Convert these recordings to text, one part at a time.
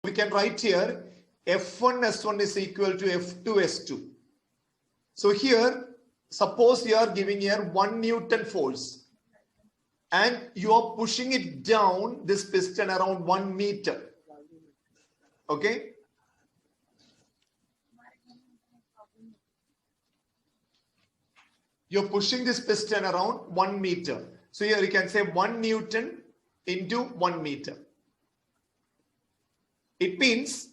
we can write here F1 S1 is equal to F2 S2. So here, suppose you are giving here 1 Newton force and you are pushing it down this piston around 1 meter. Okay. You're pushing this piston around 1 meter. So here you can say 1 Newton into 1 meter. It means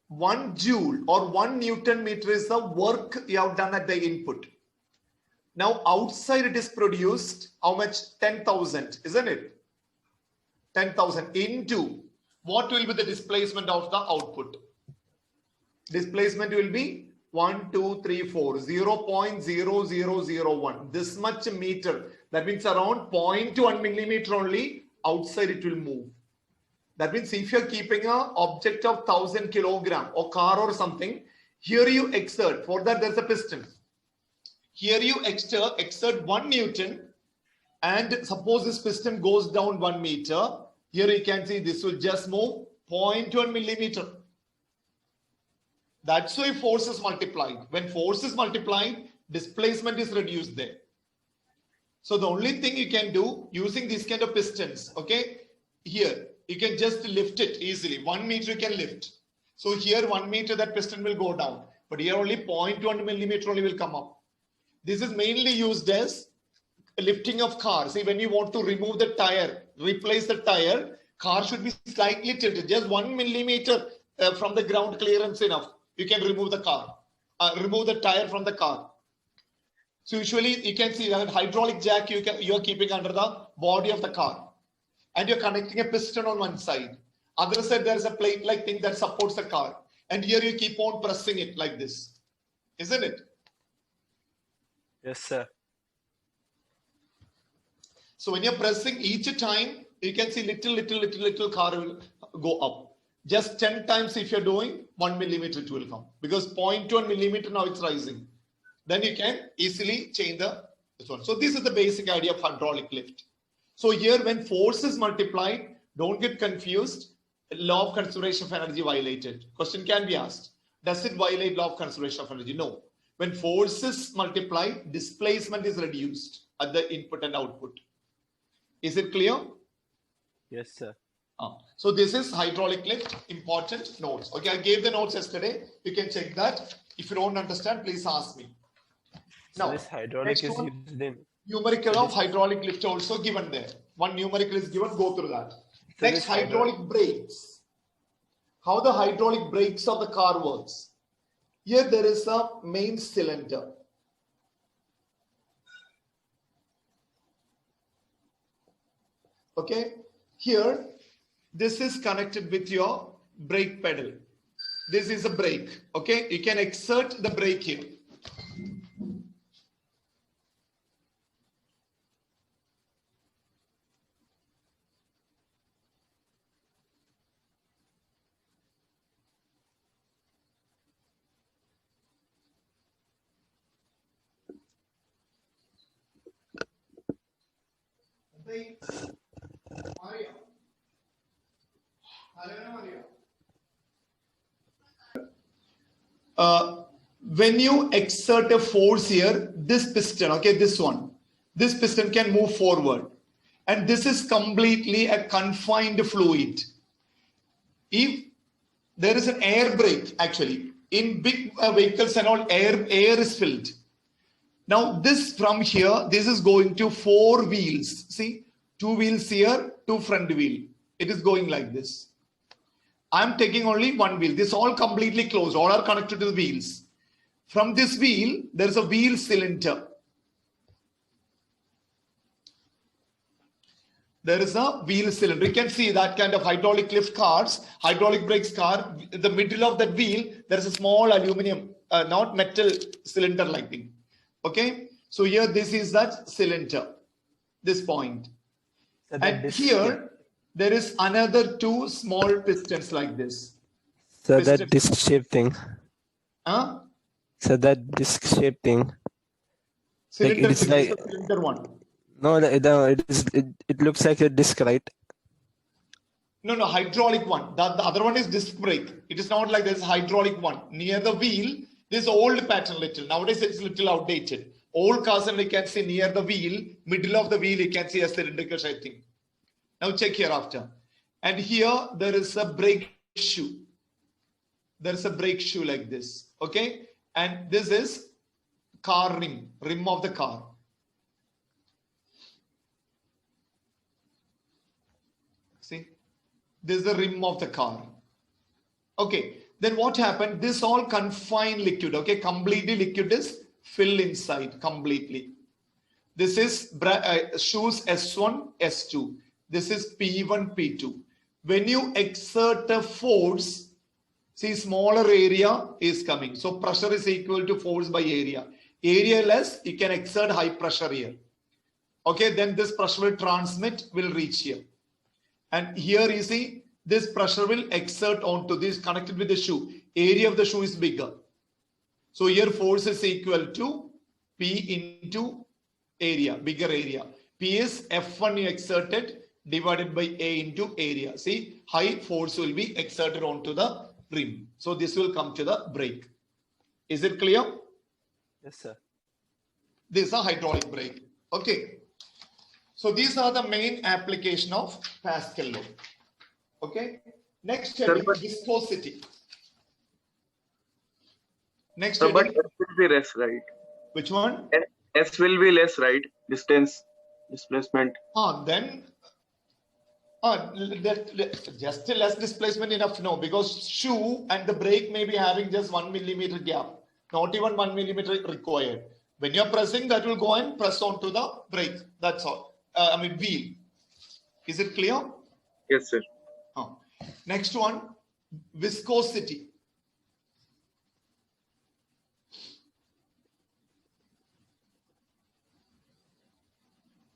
1 joule or 1 Newton meter is the work you have done at the input. Now outside it is produced how much? 10,000, isn't it? 10,000 into what will be the displacement of the output? Displacement will be 1, 2, 3, 4, 0.0001. This much meter. That means around 0.1 millimeter only outside it will move. That means if you're keeping an object of 1,000 kilogram or car or something, here you exert. For that there's a piston. Here you exert 1 Newton, and suppose this piston goes down 1 meter. Here you can see this will just move 0.1 millimeter. That's why force is multiplied. When force is multiplied, displacement is reduced there. So the only thing you can do using these kind of pistons, okay, here you can just lift it easily. 1 meter you can lift. So here 1 meter that piston will go down, but here only 0.1 millimeter only will come up. This is mainly used as lifting of cars. See, when you want to remove the tire, replace the tire, car should be slightly tilted, just 1 millimeter from the ground clearance enough. You can remove the car, remove the tire from the car. So usually you can see that hydraulic jack you are keeping under the body of the car, and you're connecting a piston on one side. Other side there is a plate-like thing that supports the car, and here you keep on pressing it like this, isn't it? Yes, sir. So when you're pressing each time, you can see little car will go up. Just 10 times if you're doing 1 millimeter it will come, because 0.1 millimeter now it's rising. Then you can easily change this one. So this is the basic idea of hydraulic lift. So here when force is multiplied, don't get confused. Law of conservation of energy violated. Question can be asked. Does it violate law of conservation of energy? No. When force is multiplied, displacement is reduced at the input and output. Is it clear? Yes, sir. So this is hydraulic lift, important notes. Okay, I gave the notes yesterday. You can check that. If you don't understand, please ask me. Now, so this hydraulic is used in numerical of hydraulic lift also given there. One numerical is given, go through that. So next, hydraulic brakes. How the hydraulic brakes of the car works. Here there is a main cylinder. Okay, here this is connected with your brake pedal. This is a brake. Okay, you can exert the brake here. When you exert a force here, this piston, okay, this piston can move forward, and this is completely a confined fluid. If there is an air brake, actually in big vehicles and all, air is filled. Now this from here, this is going to 4 wheels. See, 2 wheels here, 2 front wheel. It is going like this. I'm taking only 1 wheel. This all completely closed. All are connected to the wheels. From this wheel, there is a wheel cylinder. There is a wheel cylinder. You can see that kind of hydraulic lift cars, hydraulic brakes car. In the middle of that wheel, there is a small aluminum, not metal cylinder like thing. Okay, so here this is that cylinder, this point. So and here there is another 2 small pistons like this. So that disc shaped thing. Huh? So that disc shaped thing. Cylinder, like, it's like cylinder one. No, it looks like a disc, right? No, hydraulic one. The other one is disc brake. It is not like this hydraulic one. Near the wheel, this old pattern little. Nowadays it's little outdated. Old cars and you can see near the wheel, middle of the wheel, you can see a cylindrical shaped thing. Now check here after. And here there is a brake shoe. There is a brake shoe like this. Okay. And this is car rim of the car. See, this is the rim of the car. Okay, then what happened? This all confined liquid, okay, completely liquid is filled inside completely. This is shoes S1, S2. This is P1, P2. When you exert a force, see, smaller area is coming. So pressure is equal to force by area. Area less, you can exert high pressure here. Okay, then this pressure will transmit, will reach here. And here you see, this pressure will exert onto this connected with the shoe. Area of the shoe is bigger. So here force is equal to P into area, bigger area. P is F1 you exerted divided by A into area. See, high force will be exerted onto the rim. So this will come to the brake. Is it clear? Yes, sir. This is a hydraulic brake. Okay. So these are the main application of Pascal law. Okay. Next heading, viscosity. Next So, but heading, S will be less, right? which one? S will be less, right? Distance, displacement. Then just less displacement enough, no, because shoe and the brake may be having just 1 millimeter gap, not even 1 millimeter required. When you're pressing, that will go and press onto the brake. That's all. Wheel. Is it clear? Yes, sir. Next one, viscosity.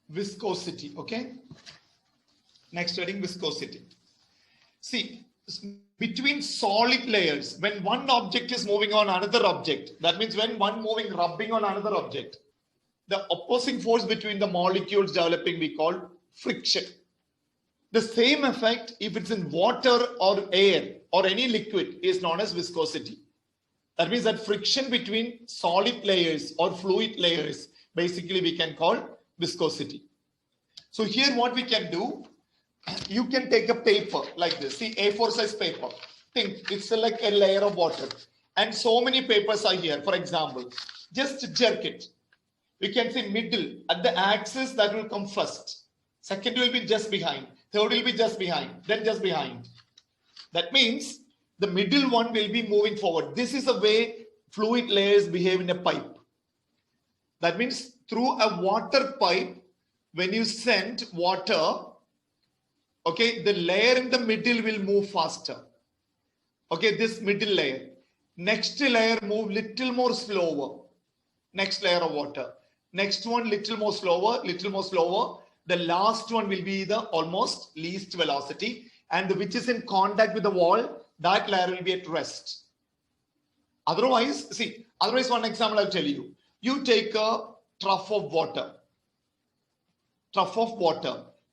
Viscosity, okay? Next heading, viscosity. See, between solid layers, when one object is moving on another object, that means when one moving, rubbing on another object, the opposing force between the molecules developing we call friction. The same effect, if it's in water or air or any liquid, is known as viscosity. That means that friction between solid layers or fluid layers, basically we can call viscosity. So here what we can do, you can take a paper like this. See, A4 size paper. Think it's like a layer of water. And so many papers are here. For example, just jerk it. You can see middle at the axis that will come first. Second will be just behind. Third will be just behind. Then just behind. That means the middle one will be moving forward. This is the way fluid layers behave in a pipe. That means through a water pipe, when you send water, okay, the layer in the middle will move faster. Okay, this middle layer. Next layer move little more slower. Next layer of water. Next one little more slower, little more slower. The last one will be the almost least velocity, and which is in contact with the wall, that layer will be at rest. Otherwise, see, one example I'll tell you. You take a trough of water.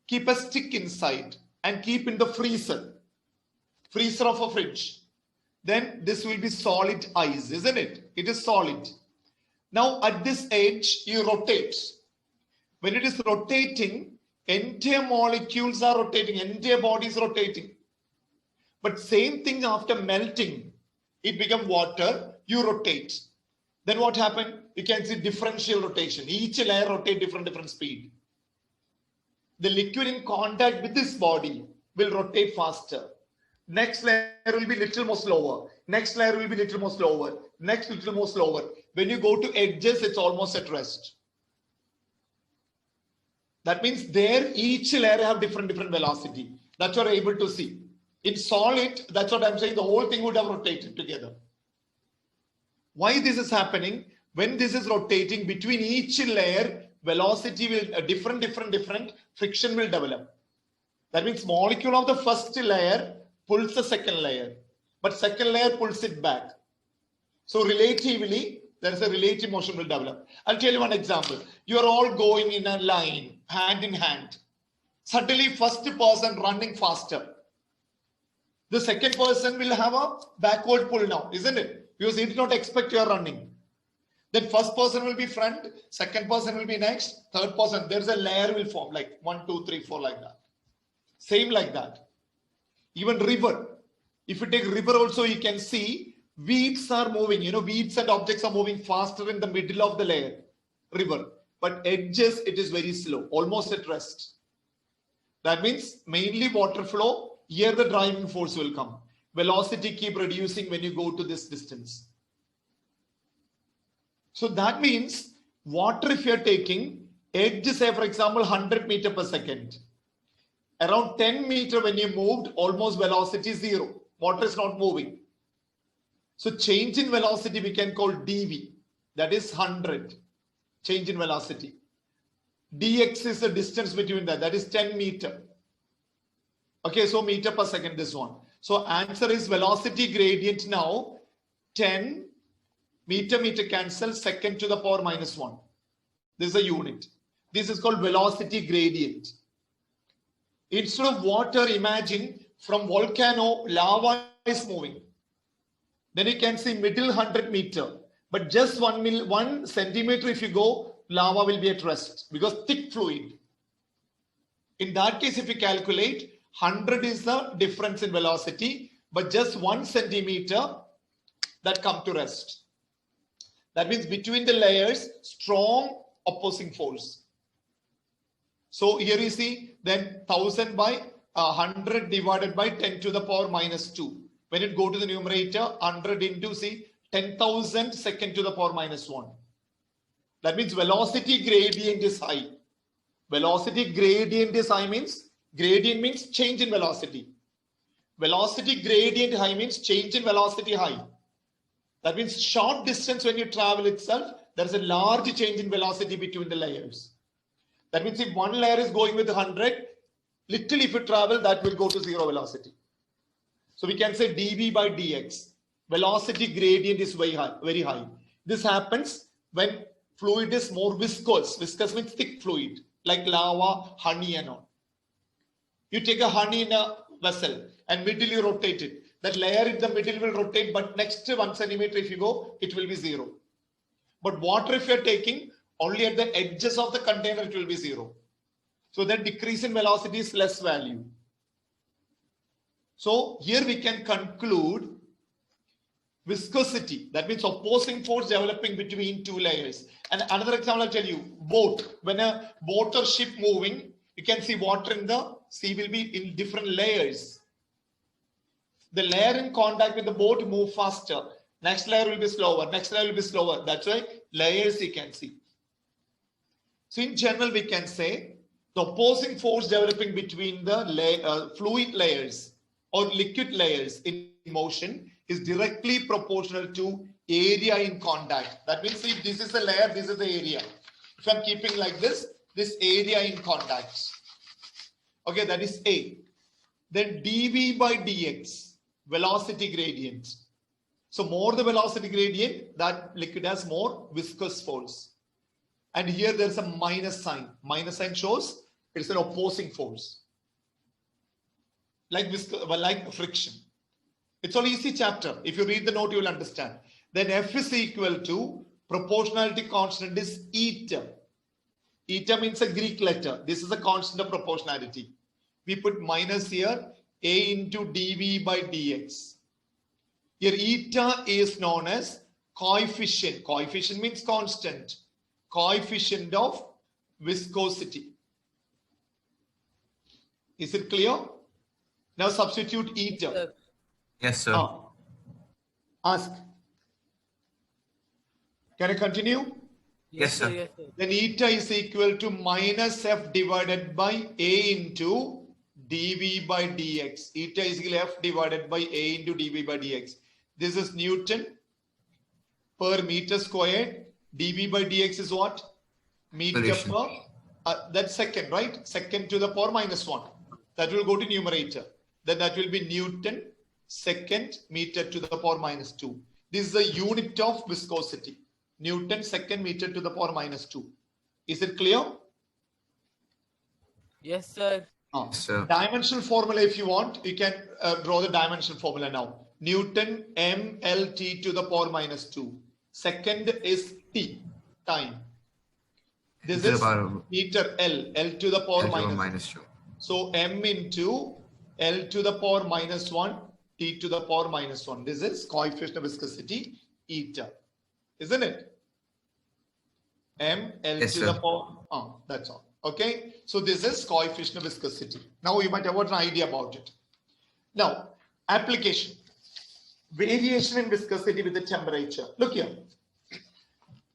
Keep a stick inside and keep in the freezer of a fridge. Then this will be solid ice, isn't it? It is solid. Now at this edge, you rotate. When it is rotating, entire molecules are rotating, entire body is rotating. But same thing after melting, it becomes water, you rotate. Then what happened? You can see differential rotation. Each layer rotate different speed. The liquid in contact with this body will rotate faster. Next layer will be little more slower. Next layer will be little more slower. Next little more slower. When you go to edges, it's almost at rest. That means there each layer have different velocity. That's what you're able to see. In solid, that's what I'm saying, the whole thing would have rotated together. Why this is happening? When this is rotating between each layer, velocity will different friction will develop. That means molecule of the first layer pulls the second layer, but second layer pulls it back. So relatively, there is a relative motion will develop. I'll tell you one example. You are all going in a line, hand in hand. Suddenly, first person running faster. The second person will have a backward pull now, isn't it? Because he did not expect you are running. Then first person will be front, second person will be next, third person. There's a layer will form like 1, 2, 3, 4 like that. Same like that. Even river. If you take river also, you can see weeds are moving. You know, weeds and objects are moving faster in the middle of the layer, river. But edges, it is very slow, almost at rest. That means mainly water flow. Here the driving force will come. Velocity keep reducing when you go to this distance. So that means water, if you are taking edge, say for example 100 meter per second, around 10 meter when you moved, almost velocity 0. Water is not moving. So change in velocity we can call dv. That is 100. Change in velocity. Dx is the distance between that. That is 10 meter. Okay, so meter per second, this one. So answer is velocity gradient now 10 meter cancel second to the power minus 1. This is a unit. This is called velocity gradient. Instead of water, imagine from volcano, lava is moving. Then you can see middle 100 meter. But just 1 centimeter if you go, lava will be at rest because thick fluid. In that case, if you calculate, 100 is the difference in velocity, but just 1 centimeter that come to rest. That means between the layers, strong opposing force. So here you see, then 1000 by 100 divided by 10 to the power minus 2. When it go to the numerator, 100 into, see, 10,000 second to the power minus 1. That means velocity gradient is high. Velocity gradient is high means, gradient means change in velocity. Velocity gradient high means change in velocity high. That means short distance when you travel itself, there is a large change in velocity between the layers. That means if one layer is going with 100, little if you travel, that will go to 0 velocity. So we can say dv by dx. Velocity gradient is very high. This happens when fluid is more viscous. Viscous means thick fluid, like lava, honey and all. You take a honey in a vessel and middle you rotate it. That layer in the middle will rotate, but next 1 centimeter if you go, it will be 0. But water if you are taking, only at the edges of the container it will be 0. So that decrease in velocity is less value. So here we can conclude viscosity. That means opposing force developing between two layers. And another example I'll tell you, boat. When a boat or ship moving, you can see water in the sea will be in different layers. The layer in contact with the boat move faster. Next layer will be slower. Next layer will be slower. That's why layers you can see. So in general, we can say the opposing force developing between the fluid layers or liquid layers in motion is directly proportional to area in contact. That means if this is a layer, this is the area. If I'm keeping like this area in contact. Okay, that is A. Then dv by dx, velocity gradient. So more the velocity gradient, that liquid has more viscous force. And here there's a minus sign. Minus sign shows it's an opposing force. Like friction. It's all easy chapter. If you read the note, you will understand. Then F is equal to proportionality constant is eta. Eta means a Greek letter. This is a constant of proportionality. We put minus here, A into dv by dx. Here eta is known as coefficient. Coefficient means constant. Coefficient of viscosity. Is it clear? Now substitute eta. Yes, sir. Ask. Can I continue? Yes, sir. Yes, sir. Then eta is equal to minus F divided by A into dv by dx. Eta is equal to F divided by A into dv by dx. This is Newton per meter squared. dv by dx is what? Meter Solution. per, that's second, right? Second to the power minus 1. That will go to numerator. Then that will be Newton second meter to the power minus 2. This is the unit of viscosity. Newton second meter to the power minus 2. Is it clear? Yes, sir. Yes, sir. Dimensional formula, if you want, you can draw the dimensional formula now. Newton mLt to the power minus 2. Second is T, time. This To the is power meter L to the power L to the minus. minus 2. So m into L to the power minus 1, T to the power minus 1. This is coefficient of viscosity, eta. Isn't it? M L Yes, to sir. the power, that's all. Okay. So this is coefficient of viscosity. Now you might have got an idea about it. Now, application. Variation in viscosity with the temperature. Look here.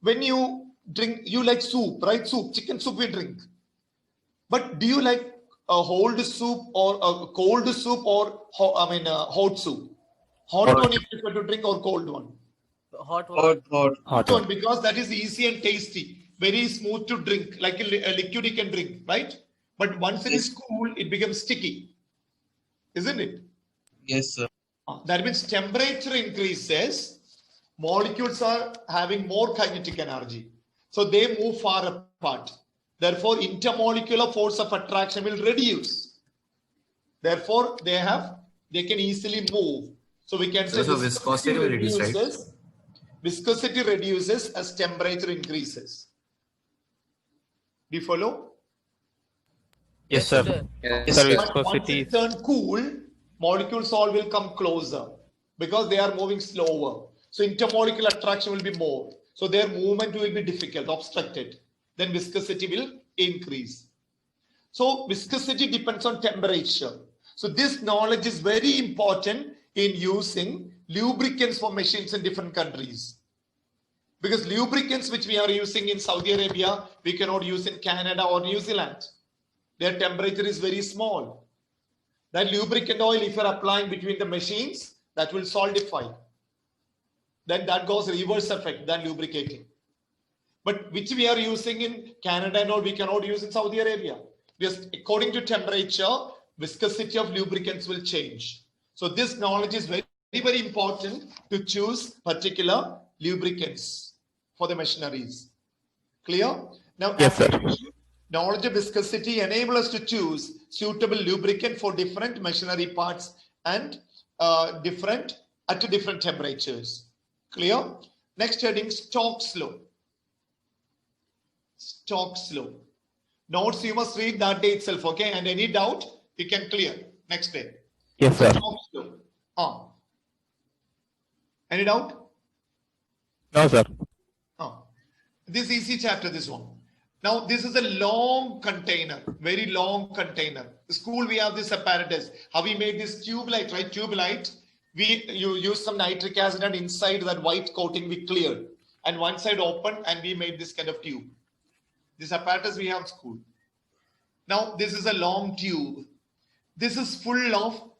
When you drink, you like soup, right? Soup, chicken soup we drink. But do you like a cold soup or a cold soup or hot soup? Hot one you prefer to drink or cold one? Hot water. Hot one, because that is easy and tasty, very smooth to drink, like a liquid you can drink, right? But once it is cool, it becomes sticky, isn't it? Yes, sir. That means temperature increases, molecules are having more kinetic energy, so they move far apart. Therefore, intermolecular force of attraction will reduce. Therefore, they can easily move. So we can say So viscosity will reduce, right? Viscosity reduces as temperature increases. Do you follow? Yes, sir. Yes, Sir, sir. But once viscosity it turns cool, molecules all will come closer because they are moving slower. So intermolecular attraction will be more. So their movement will be difficult, obstructed. Then viscosity will increase. So viscosity depends on temperature. So this knowledge is very important in using lubricants for machines in different countries. Because lubricants which we are using in Saudi Arabia, we cannot use in Canada or New Zealand. Their temperature is very small. That lubricant oil, if you're applying between the machines, that will solidify. Then that goes reverse effect than lubricating. But which we are using in Canada and all, we cannot use in Saudi Arabia. Because according to temperature, viscosity of lubricants will change. So this knowledge is very, very important to choose particular lubricants for the machineries. Clear? Now, Yes, sir. knowledge of viscosity enable us to choose suitable lubricant for different machinery parts and at different temperatures. Clear? Next heading, Stokes law. Stokes law. Notes you must read that day itself, okay? And any doubt you can clear next day. Yes, sir. Stokes law. Any doubt? No, sir. This easy chapter, this one. Now, this is a long container, very long container. School, we have this apparatus. How we made this tube light, right? Tube light. You use some nitric acid and inside that white coating we cleared. And one side open and we made this kind of tube. This apparatus we have in school. Now, this is a long tube. This is full of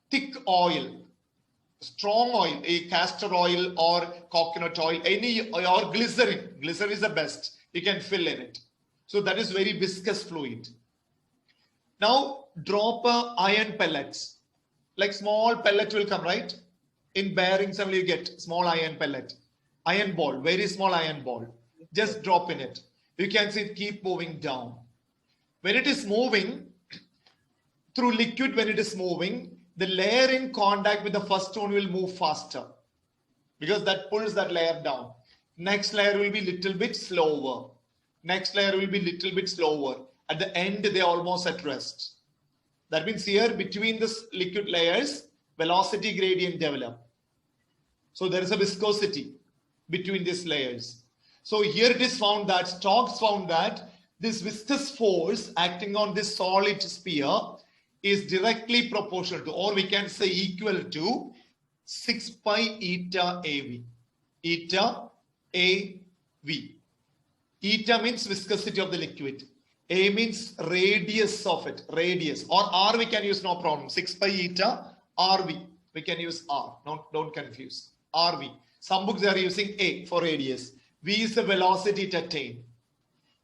thick oil, strong oil, a castor oil or coconut oil, or glycerin. Glycerin is the best. You can fill in it. So that is very viscous fluid. Now drop iron pellets, like small pellet will come, right? In bearings only you get small iron pellet, iron ball, very small iron ball. Just drop in it. You can see it keep moving down. When it is moving through liquid, when it is moving, the layer in contact with the first one will move faster because that pulls that layer down. Next layer will be little bit slower. Next layer will be little bit slower. At the end, they are almost at rest. That means here between the liquid layers, velocity gradient develop. So there is a viscosity between these layers. So here it is found that Stokes found that this viscous force acting on this solid sphere is directly proportional to, or we can say equal to 6 pi eta AV. Eta AV. Eta means viscosity of the liquid. A means radius of it, radius. Or R we can use, no problem. 6 pi eta RV. We can use R. Don't confuse. RV. Some books are using A for radius. V is the velocity it attained.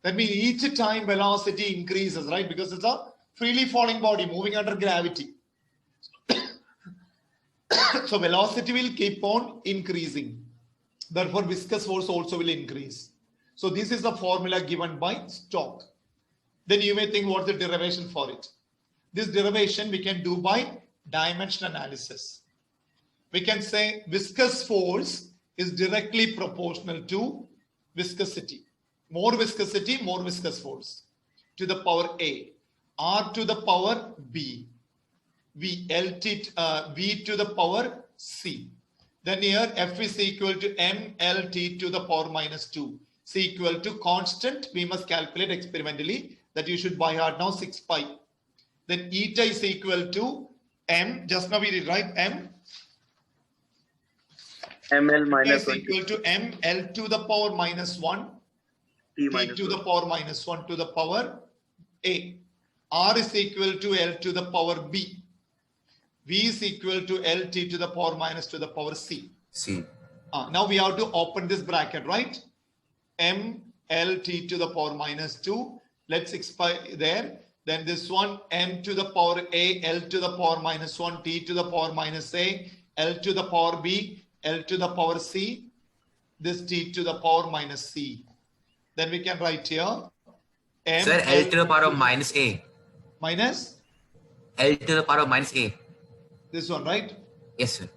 That means each time velocity increases, right? Because it's a freely falling body moving under gravity. So velocity will keep on increasing. Therefore, viscous force also will increase. So this is the formula given by Stokes. Then you may think what's the derivation for it. This derivation we can do by dimension analysis. We can say viscous force is directly proportional to viscosity. More viscosity, more viscous force to the power A. R to the power B. V to the power C. Then here F is equal to MLT to the power minus 2. C equal to constant. We must calculate experimentally. That you should by heart now 6 pi. Then eta is equal to M. Just now we did, right? ML Is minus 20. equal to M L to the power minus 1 T T minus to the 1. power minus 1 to the power A. R is equal to L to the power B. V is equal to LT to the power minus to the power C. C. Now we have to open this bracket, right? M L T to the power minus 2. Let's expire there. Then this one M to the power A, L to the power minus 1, T to the power minus A, L to the power B, L to the power C, this T to the power minus C. Then we can write here M Sir, L to the power of minus A. minus L to the power of minus A. this one, right? Yes, sir.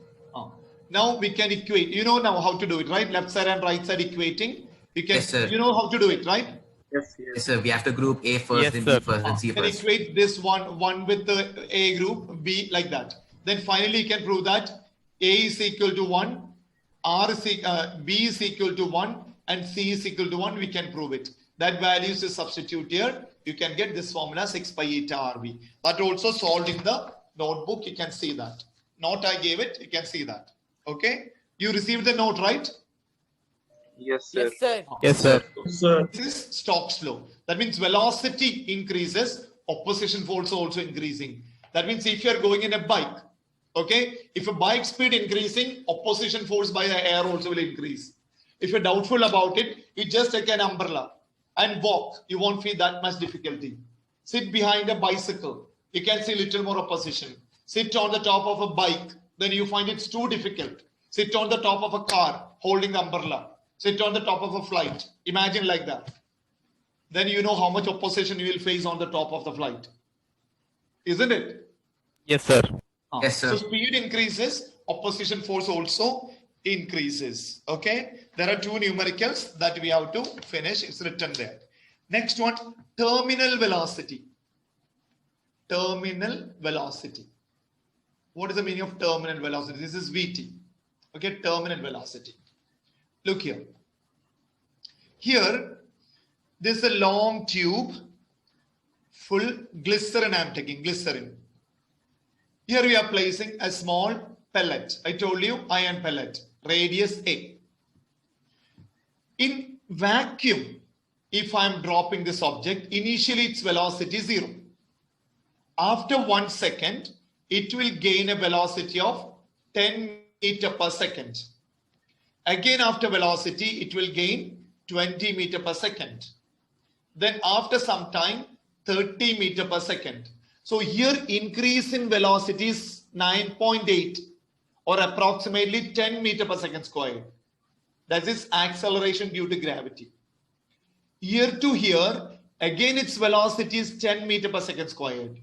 Now we can equate. You know now how to do it, right? Left side and right side equating. You can, Yes, sir. you know how to do it, right? Yes, Yes, yes. sir. We have to group A first, Yes, then sir. B first, then C You can first. equate this one with the A group, B like that. Then finally you can prove that A is equal to 1, B is equal to 1, and C is equal to 1. We can prove it. That values is substitute here. You can get this formula 6 pi eta RV. That also solved in the notebook. You can see that. Note I gave it. You can see that. Okay. You received the note, right? Yes, sir. Yes, sir. Yes, sir. This is Stokes law. That means velocity increases, opposition force also increasing. That means if you are going in a bike, okay, if a bike speed increasing, opposition force by the air also will increase. If you're doubtful about it, you just take an umbrella and walk. You won't feel that much difficulty. Sit behind a bicycle. You can see little more opposition. Sit on the top of a bike. Then you find it's too difficult. Sit on the top of a car holding the umbrella. Sit on the top of a flight. Imagine like that. Then you know how much opposition you will face on the top of the flight. Isn't it? Yes, sir. Yes, sir. So speed increases, opposition force also increases. Okay. There are two numericals that we have to finish. It's written there. Next one, terminal velocity. Terminal velocity. What is the meaning of terminal velocity? This is VT. Okay, terminal velocity. Look here. Here, this is a long tube, full glycerin I'm taking, glycerin. Here we are placing a small pellet. I told you, iron pellet, radius A. In vacuum, if I'm dropping this object, initially its velocity is 0. After 1 second, it will gain a velocity of 10 meter per second. Again, after velocity, it will gain 20 meter per second. Then after some time, 30 meter per second. So here increase in velocity is 9.8 or approximately 10 meter per second squared. That is acceleration due to gravity. Here to here, again its velocity is 10 meter per second squared.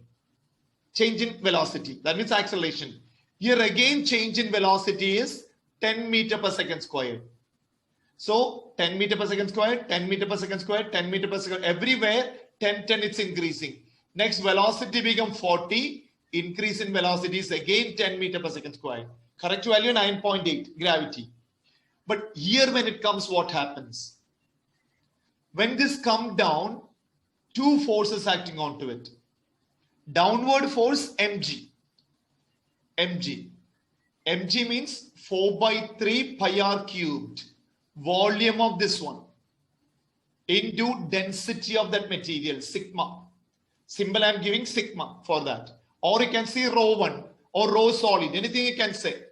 Change in velocity, that means acceleration. Here again change in velocity is 10 meter per second squared. So 10 meter per second squared, 10 meter per second squared, 10 meter per second, everywhere 10, 10 it's increasing. Next velocity become 40, increase in velocity is again 10 meter per second squared. Correct value 9.8, gravity. But here when it comes, what happens? When this comes down, two forces acting onto it. Downward force mg. Mg means 4 by 3 pi r cubed. Volume of this one into density of that material, sigma. Symbol I'm giving sigma for that. Or you can see rho 1 or rho solid, anything you can say.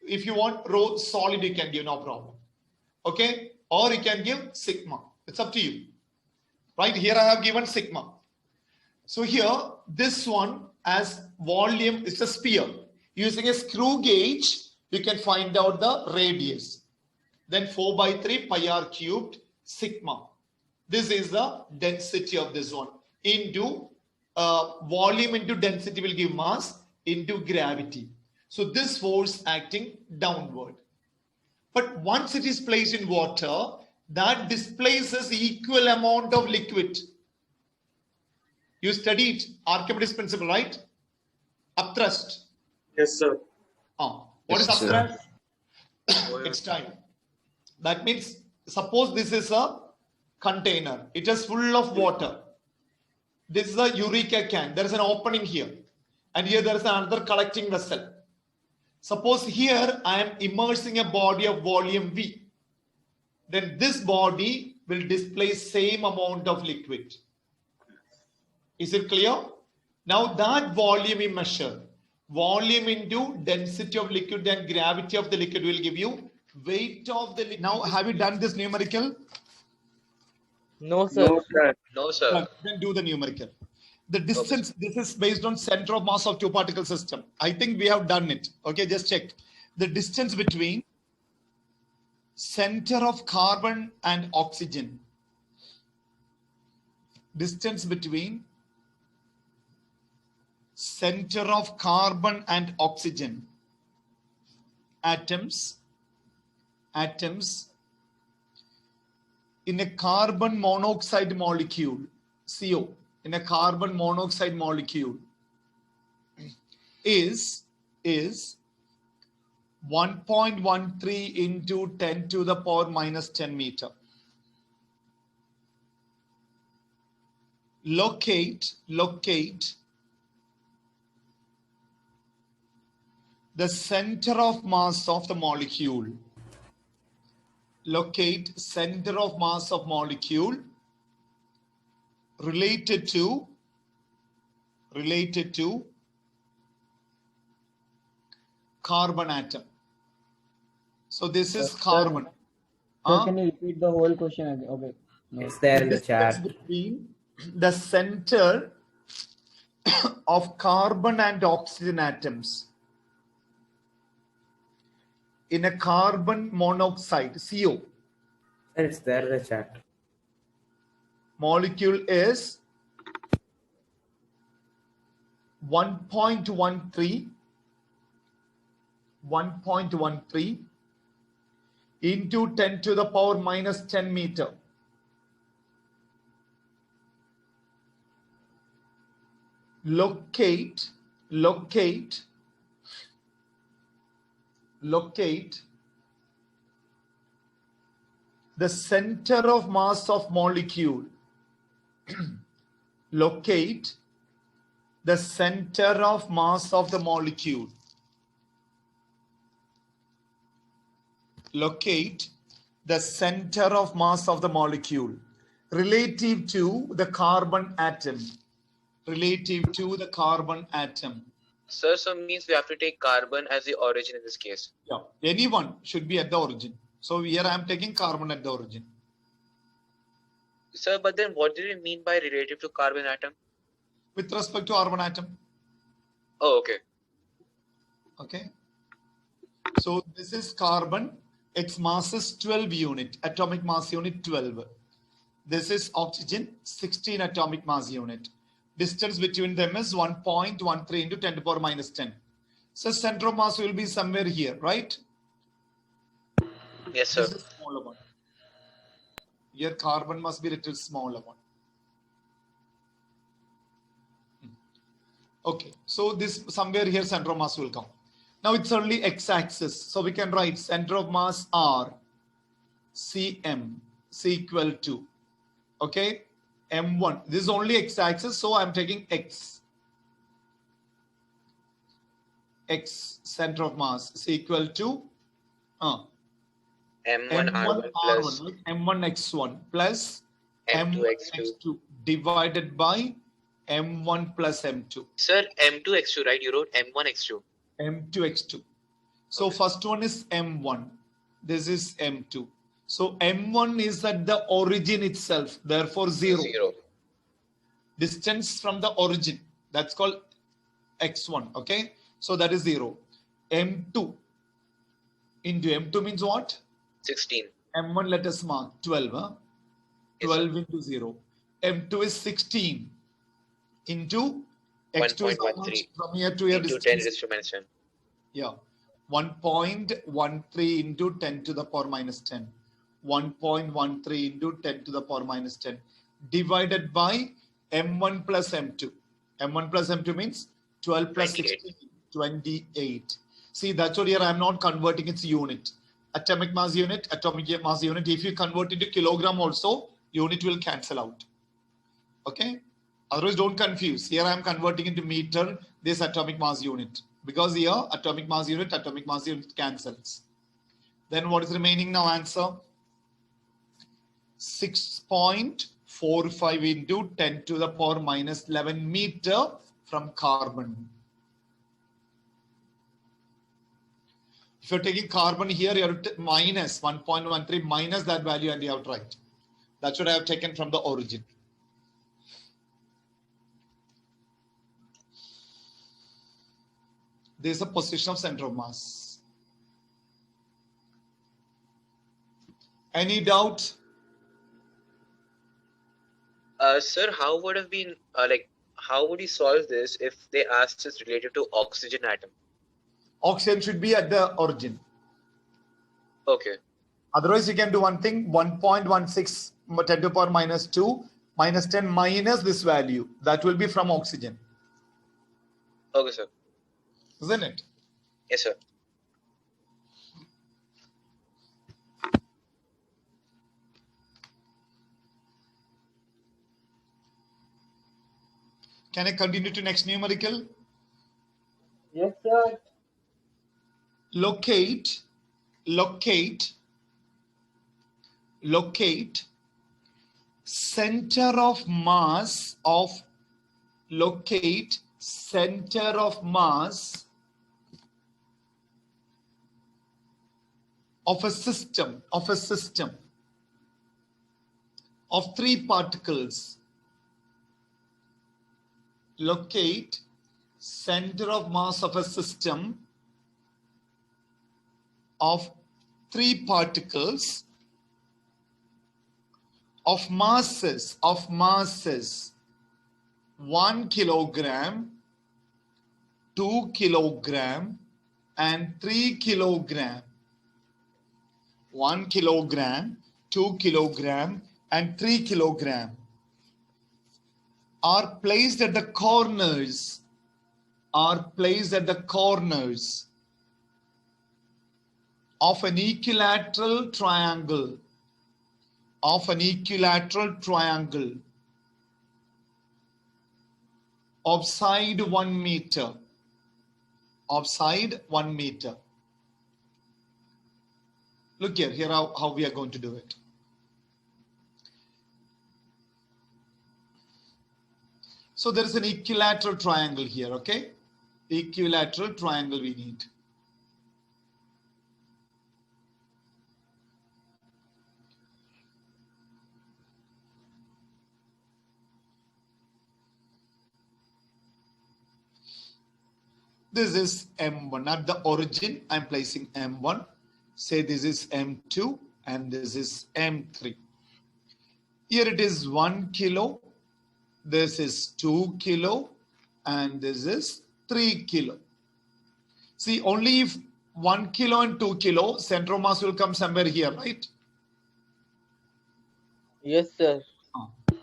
If you want rho solid, you can give, no problem. Okay. Or you can give sigma. It's up to you. Right here I have given sigma. So here this one as volume is a sphere. Using a screw gauge, you can find out the radius. Then 4 by 3 pi r cubed sigma. This is the density of this one into volume into density will give mass into gravity. So this force acting downward. But once it is placed in water, that displaces equal amount of liquid. You studied Archimedes principle, right? Upthrust. Yes, sir. What is Yes, sir. upthrust? It's time. That means, suppose this is a container. It is full of water. This is a Eureka can. There is an opening here. And here there is another collecting vessel. Suppose here I am immersing a body of volume V. Then this body will displace same amount of liquid. Is it clear? Now that volume we measure. Volume into density of liquid and gravity of the liquid will give you weight of the liquid. Now have you done this numerical? No, sir. No, sir. No, sir. Then do the numerical. The distance, this is based on center of mass of two particle system. I think we have done it. Okay, just check. The distance between center of carbon and oxygen. Distance between center of carbon and oxygen. Atoms in a carbon monoxide molecule, CO, in a carbon monoxide molecule is 1.13 into 10 to the power minus 10 meter. Locate the center of mass of the molecule. Locate center of mass of molecule related to carbon atom. So this is carbon. Sir, can you repeat the whole question again? Okay. No. It's there in the Distance chat. between the center of carbon and oxygen atoms in a carbon monoxide, CO, It's there in the chat. molecule is 1.13 into 10 to the power minus 10 meter. Locate the center of mass of molecule. Locate the center of mass of the molecule. Locate the center of mass of the molecule relative to the carbon atom. Relative to the carbon atom. Sir, so means we have to take carbon as the origin in this case. Yeah, anyone should be at the origin. So here I am taking carbon at the origin. Sir, but then what did it mean by relative to carbon atom? With respect to carbon atom. Oh, okay. Okay. So this is carbon. Its mass is 12 unit. Atomic mass unit 12. This is oxygen, 16 atomic mass unit. Distance between them is 1.13 into 10 to the power minus 10. So center of mass will be somewhere here, right? Yes, sir. This is smaller one. Here carbon must be a little smaller one. Okay, so this somewhere here center of mass will come. Now it's only x-axis, so we can write center of mass R, Cm, C equal to, okay, M1. This is only x-axis, so I'm taking x. X center of mass is equal to M1 M1 R1 plus R1, right? M1 X1 plus M2 M1 X2. X2 divided by M1 plus M2. Sir, M2 X2, right? You wrote M1 X2. M2 X2. So first one is M1. This is M2. So M1 is at the origin itself, therefore 0. 0. Distance from the origin, that's called X1, okay? So that is 0. M2 into M2 means what? 16. M1 let us mark 12, huh? Yes, 12 into 0. M2 is 16 into x2 is how much 1.13 from here to here into 10 distance? raised to minus 10. Yeah, 1.13 into 10 to the power minus 10. 1.13 into 10 to the power minus 10 divided by m1 plus m2. m1 plus m2 means 12 plus 28. 16, 28. See, that's what here I'm not converting its unit. Atomic mass unit, atomic mass unit. If you convert into kilogram also, unit will cancel out. Okay? Otherwise, don't confuse. Here I am converting into meter, this atomic mass unit. Because here, atomic mass unit cancels. Then what is remaining now? Answer 6.45 into 10 to the power minus 11 meter from carbon. If you're taking carbon here, you have to minus 1.13 minus that value and you have to write. That's what I have taken from the origin. This is a position of center of mass. Any doubt? Sir, how would have been how would you solve this if they asked us related to oxygen atom? Oxygen should be at the origin. Okay. Otherwise, you can do one thing, 1.16 10 to the power minus 2 minus 10 minus this value. That will be from oxygen. Okay, sir. Isn't it? Yes, sir. Can I continue to next numerical? Yes, sir. Locate center of mass of a system of three particles. Locate center of mass of a system of three particles of masses 1 kilogram, 2 kilogram and 3 kilogram. 1 kilogram, 2 kilogram and 3 kilogram are placed at the corners of an equilateral triangle of side 1 meter. Look here how we are going to do it. So there is an equilateral triangle here, okay? Equilateral triangle we need. This is M1. At the origin, I'm placing M1. Say this is M2 and this is M3. Here it is 1 kilo. This is 2 kilo and this is 3 kilo. See, only if 1 kilo and 2 kilo, center of mass will come somewhere here, right? Yes, sir.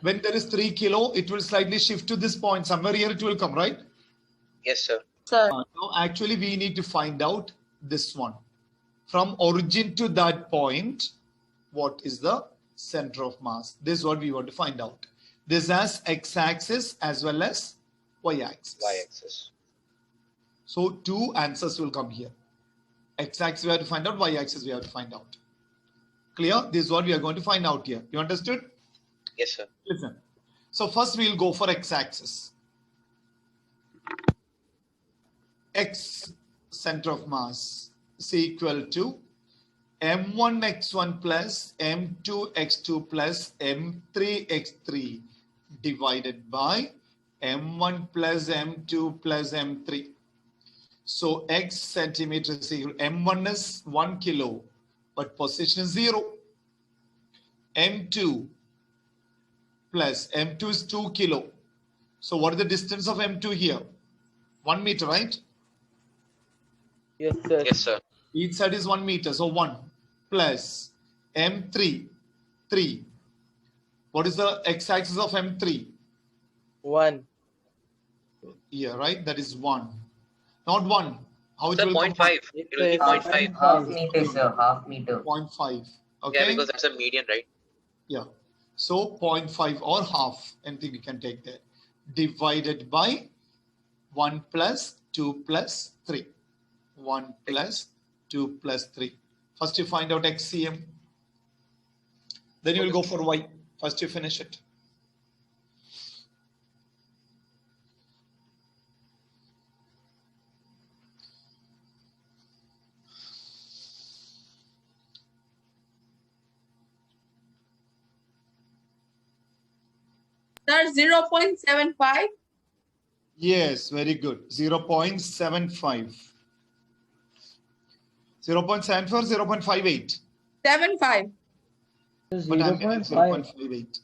When there is 3 kilo, it will slightly shift to this point. Somewhere here it will come, right? Yes, sir. Now, actually, we need to find out this one. From origin to that point, what is the center of mass? This is what we want to find out. This has x-axis as well as y-axis. Y-axis. So two answers will come here. X-axis we have to find out, y-axis we have to find out. Clear? This is what we are going to find out here. You understood? Yes, sir. Listen. So first we will go for x-axis. X center of mass is equal to m1 x1 plus m2 x2 plus m3 x3 divided by m1 plus m2 plus m3. So x centimeter is equal, m1 is 1 kilo, but position is 0. M2 plus m2 is 2 kilo, So what is the distance of M2 here? 1 meter, right? Yes, sir. Yes, sir. Each side is 1 meter. So 1 plus M3, 3. What is the x-axis of M3? 1. Here, right? That is 1. Not 1. How it Sir, will 0.5. come? It will be 0.5. Half meter, sir. Half meter. 0.5. Okay. Yeah, because that's a median, right? Yeah. So 0.5 or half, anything we can take there. Divided by 1 plus 2 plus 3. 1 plus 2 plus 3. First you find out XCM. Then you will go for Y. First you finish it. Sir, 0.75. Yes, very good. 0.75. 0.74, 0.58. 75. But I'm getting 0.5. 0.58.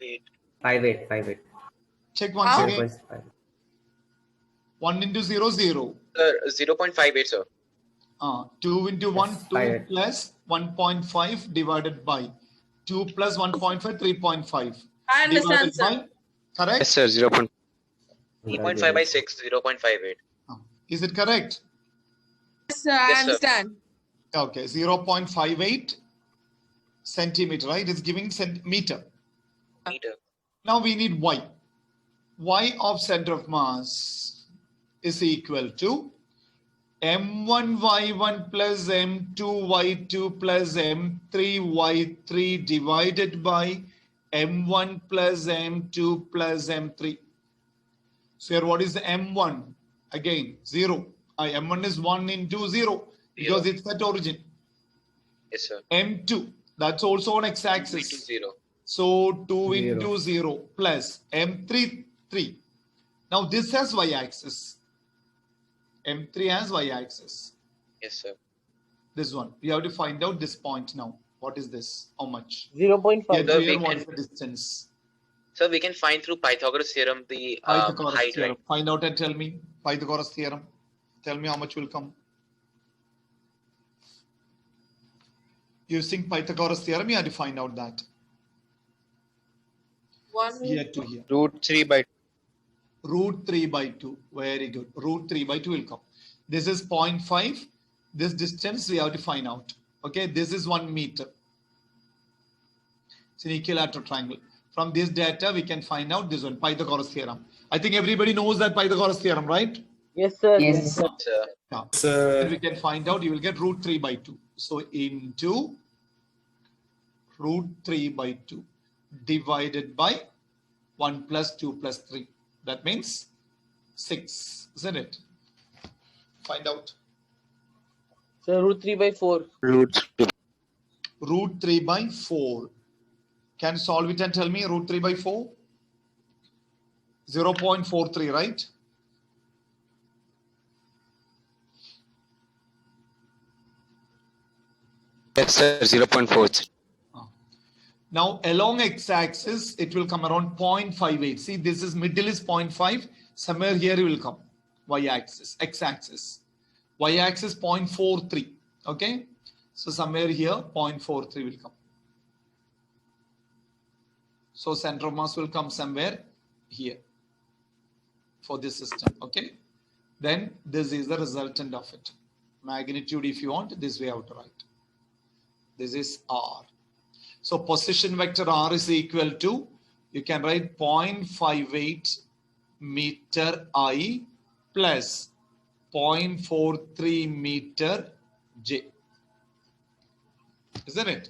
Wait. 5.8. Check once How? again. 0.5. 1 into 0, 0. Sir, 0.58, sir. 2 into 1, Yes, 2 5. plus 1.5 divided by 2 plus 1.5, 3.5. I understand, Divided sir. by, correct? Yes, sir. 3.5 by 6, 0.58. Is it correct? Yes, sir, I Yes, sir. understand. Okay, 0.58 centimeter, right? It's giving centimeter. Meter. Now we need Y. Y of center of mass is equal to M1 Y1 plus M2 Y2 plus M3 Y3 divided by M1 plus M2 plus M3. So here what is the M1? Again, 0. M1 is 1 into 0 because it's at origin. Yes, sir. M2, that's also on Into x-axis. 0. So 2 Zero. into 0 plus M3, 3. Now this has y-axis. M3 has y-axis. Yes, sir. This one. We have to find out this point now. What is this? How much? 0.5. Here, Sir, here we what is can- the distance? Sir, we can find through Pythagoras theorem the Pythagoras height, theorem. right? Find out and tell me. Pythagoras theorem. Tell me how much will come. Using Pythagoras theorem, you have to find out that. 1. Here to here. Root 3 by Root 3 by 2. Very good. Root 3 by 2 will come. This is 0.5. This distance we have to find out. Okay, this is 1 meter. It's an equilateral triangle. From this data, we can find out this one, Pythagoras theorem. I think everybody knows that Pythagoras theorem, right? Yes, sir. Yes, sir. sir. Yeah. Then we can find out, you will get root 3 by 2. So into root 3 by 2 divided by 1 plus 2 plus 3. That means 6, isn't it? Find out. Sir, root 3 by 4. Root 3. Root 3 by 4. Can you solve it and tell me root 3 by 4? 0.43, right? Yes, sir. 0.4. Now along x-axis, it will come around 0.58. See, this is middle is 0.5. Somewhere here it will come. Y-axis, x-axis. Y-axis 0.43. Okay. So somewhere here 0.43 will come. So center of mass will come somewhere here for this system. Okay. Then this is the resultant of it. Magnitude, if you want, this way out to write. This is R. So position vector R is equal to, you can write 0.58 meter I plus 0.43 meter J. Isn't it?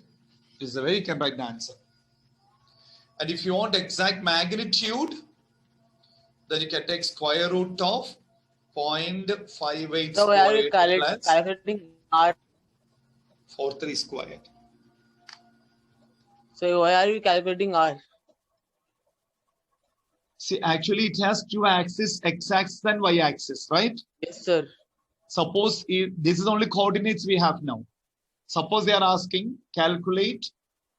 This is the way you can write the answer. And if you want exact magnitude, then you can take square root of 0.58 So, why are you squared plus calculating R? 43 squared. So, why are you calculating R? See, actually it has two axes, x-axis and y-axis, right? Yes, sir. Suppose this is only coordinates we have now. Suppose they are asking, calculate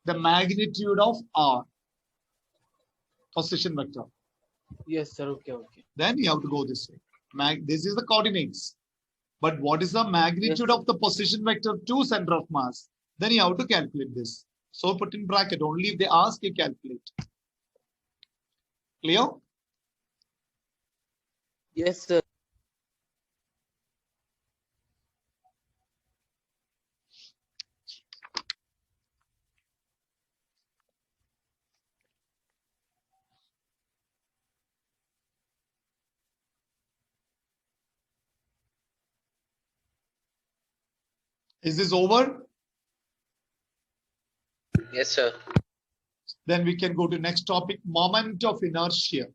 the magnitude of R, position vector. Yes, sir. Okay, okay. Then you have to go this way. This is the coordinates. But what is the magnitude Yes, of the position vector to center of mass? Then you have to calculate this. So put in bracket. Only if they ask, you calculate. Clear? Yes, sir. Is this over? Yes, sir. Then we can go to next topic, moment of inertia.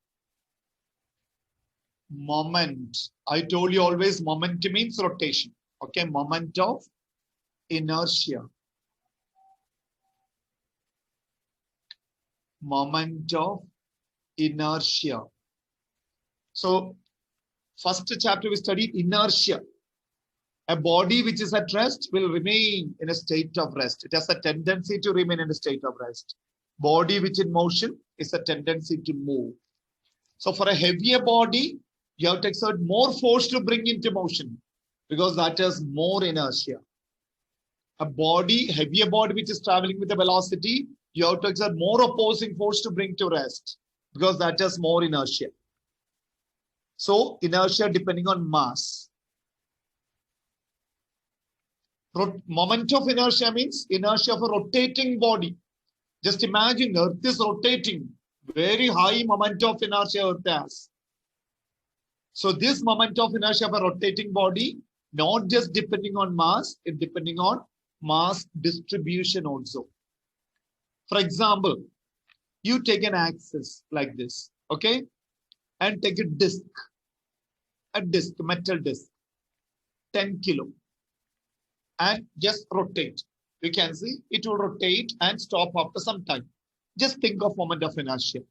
Moment. I told you always moment means rotation. Okay, moment of inertia. Moment of inertia. So first chapter we studied inertia. A body which is at rest will remain in a state of rest. It has a tendency to remain in a state of rest. Body which in motion is a tendency to move. So for a heavier body, you have to exert more force to bring into motion because that has more inertia. A body, heavier body which is traveling with a velocity, you have to exert more opposing force to bring to rest because that has more inertia. So inertia depending on mass. Moment of inertia means inertia of a rotating body. Just imagine Earth is rotating. Very high moment of inertia Earth has. So this moment of inertia of a rotating body, not just depending on mass, it's depending on mass distribution also. For example, you take an axis like this, okay? And take a metal disc, 10 kilo. And just rotate. You can see it will rotate and stop after some time. Just think of moment of inertia.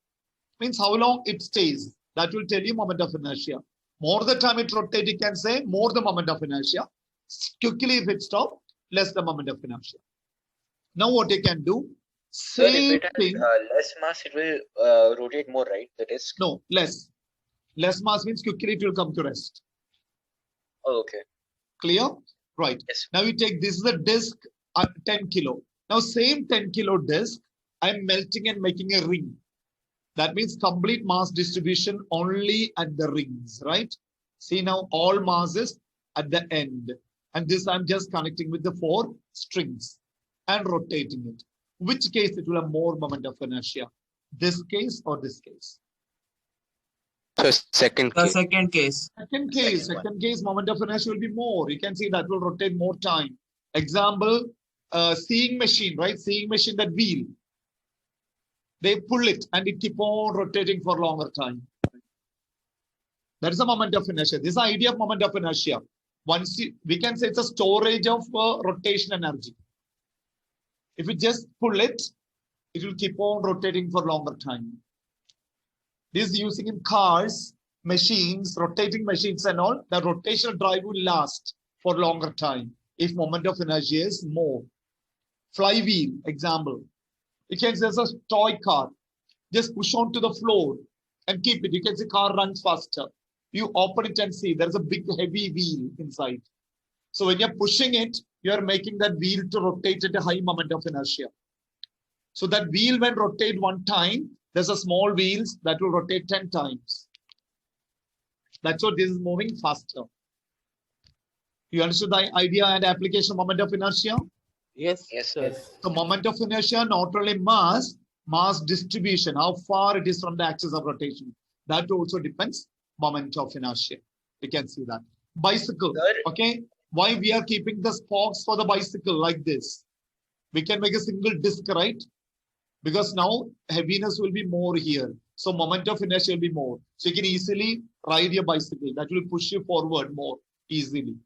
Means how long it stays. That will tell you moment of inertia. More the time it rotates, you can say more the moment of inertia. Quickly if it stops, less the moment of inertia. Now what you can do, Sir, if same it has thing. less mass, it will rotate more, right? The disc. No, less. Less mass means quickly it will come to rest. Oh, okay. Clear? Right. Yes. Now you take this is a disc at 10 kilo. Now same 10 kilo disc, I'm melting and making a ring. That means complete mass distribution only at the rings, right? See now all masses at the end. And this I'm just connecting with the 4 strings and rotating it. Which case it will have more moment of inertia? This case or this case? So second The case. second case. Second case, moment of inertia will be more. You can see that will rotate more time. Example, seeing machine, right? Seeing machine, that wheel. They pull it and it keep on rotating for longer time. That is a moment of inertia. This is the idea of moment of inertia. We can say it's a storage of rotation energy. If you just pull it, it will keep on rotating for longer time. This is using in cars, machines, rotating machines and all. The rotational drive will last for longer time if moment of inertia is more. Flywheel, example. You can say a toy car. Just push on to the floor and keep it. You can see car runs faster. You open it and see there's a big heavy wheel inside. So when you're pushing it, you're making that wheel to rotate at a high moment of inertia. So that wheel when rotate one time, there's a small wheels that will rotate 10 times. That's what this is moving faster. You understood the idea and application of moment of inertia? Yes, Yes, sir. Yes. So moment of inertia, not only mass distribution, how far it is from the axis of rotation. That also depends moment of inertia. You can see that. Bicycle, Sir. okay? Why we are keeping the spokes for the bicycle like this? We can make a single disc, right? Because now heaviness will be more here. So moment of inertia will be more. So you can easily ride your bicycle. That will push you forward more easily.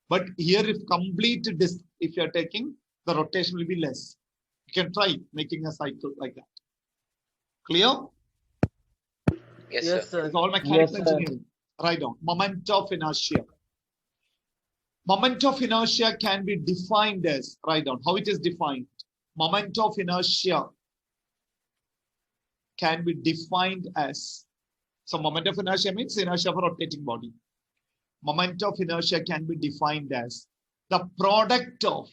But here if complete disc, if you are taking, the rotation will be less. You can try making a cycle like that. Clear? yes, Yes, sir. sir. It's all mechanical Yes, sir. engineering. Write down. Moment of inertia. Moment of inertia can be defined as, write down how it is defined. Moment of inertia can be defined as So moment of inertia means inertia of a rotating body. Moment of inertia can be defined as the product of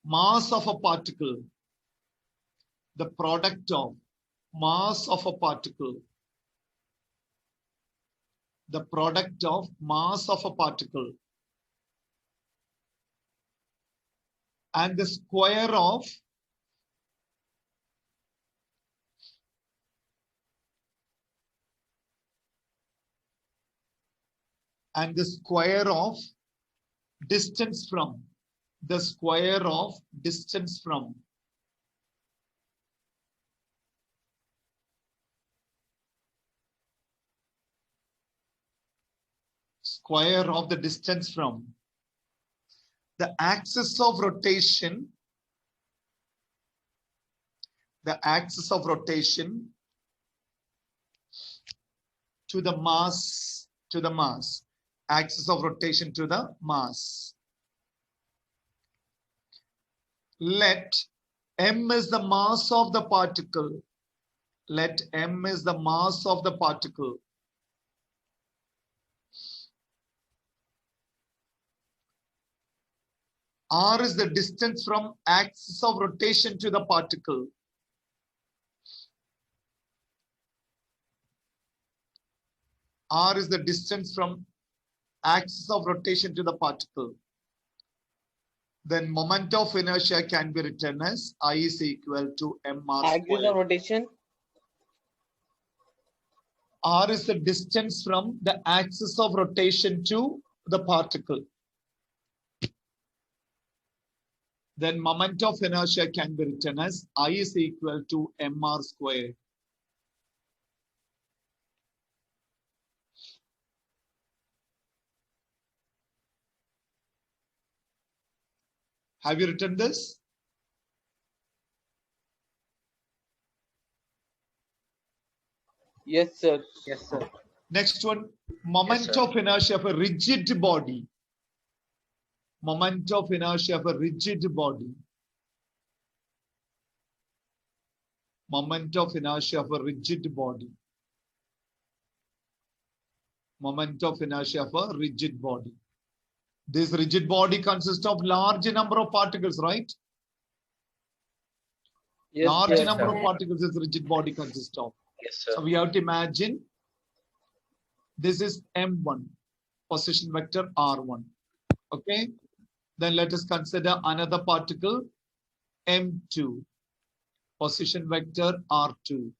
mass of a particle, the product of mass of a particle, the product of mass of a particle and the square of distance from square of distance from the axis of rotation, to the mass, axis of rotation to the mass. Let m is the mass of the particle. Let m is the mass of the particle. R is the distance from axis of rotation to the particle. R is the distance from axis of rotation to the particle. Then moment of inertia can be written as I is equal to mr Axis squared. of rotation. R is the distance from the axis of rotation to the particle. Then moment of inertia can be written as I is equal to mr squared. Have you written this? Yes, sir. Yes, sir. Next one, moment Yes, sir. of inertia of a rigid body. Moment of inertia of a rigid body. Moment of inertia of a rigid body. Moment of inertia of a rigid body. This rigid body consists of large number of particles, right? Yes, Large yes, number sir. of particles this rigid body consists of. Yes, sir. So we have to imagine this is M1, position vector R1. Okay. Then let us consider another particle M2, position vector R2.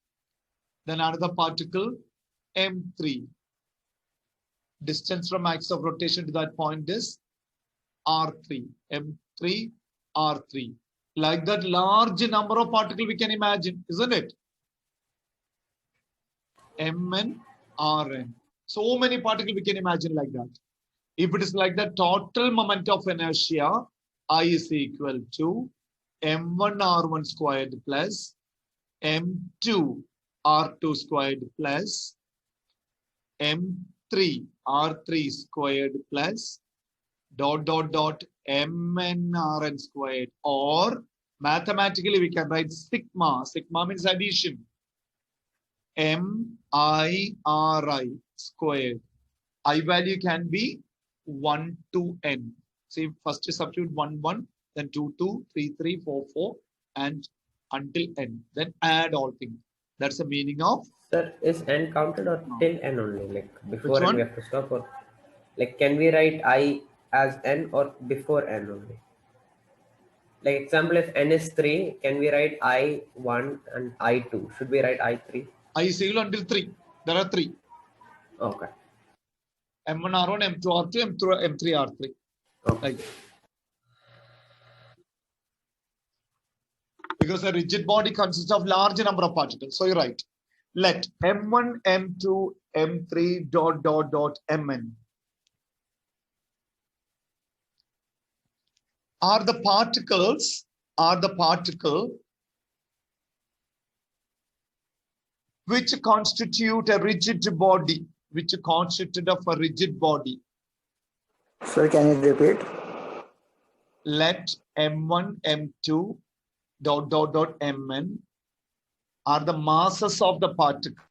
Then another particle M3. Distance from axis of rotation to that point is R3. M3, R3. Like that large number of particles we can imagine, isn't it? Mn, Rn. So many particles we can imagine like that. If it is like the total moment of inertia, I is equal to m1 r1 squared plus m2 r2 squared plus m3 r3 squared plus dot mn rn squared, or mathematically we can write sigma. Sigma means addition. M-I-R-I squared. I value can be 1 to n. See, first you substitute 1, 1, then 2, 2, 3, 3, 4, 4, and until n. Then add all things. That's the meaning of. Sir, is n counted or till n only? Like before Which n we one? have to stop, or like can we write I as n or before n only? Like example, if n is 3, can we write I1 and I2? Should we write I3? I is equal until 3. There are 3. Okay. M1 R1, M2 R2, M3 R3. Okay. Like, because a rigid body consists of large number of particles. So you write, let M1, M2, M3 dot Mn are the particle which constitute a rigid body, which constitute of a rigid body. Sir, can you repeat? Let M1, M2 dot Mn are the masses of the particle.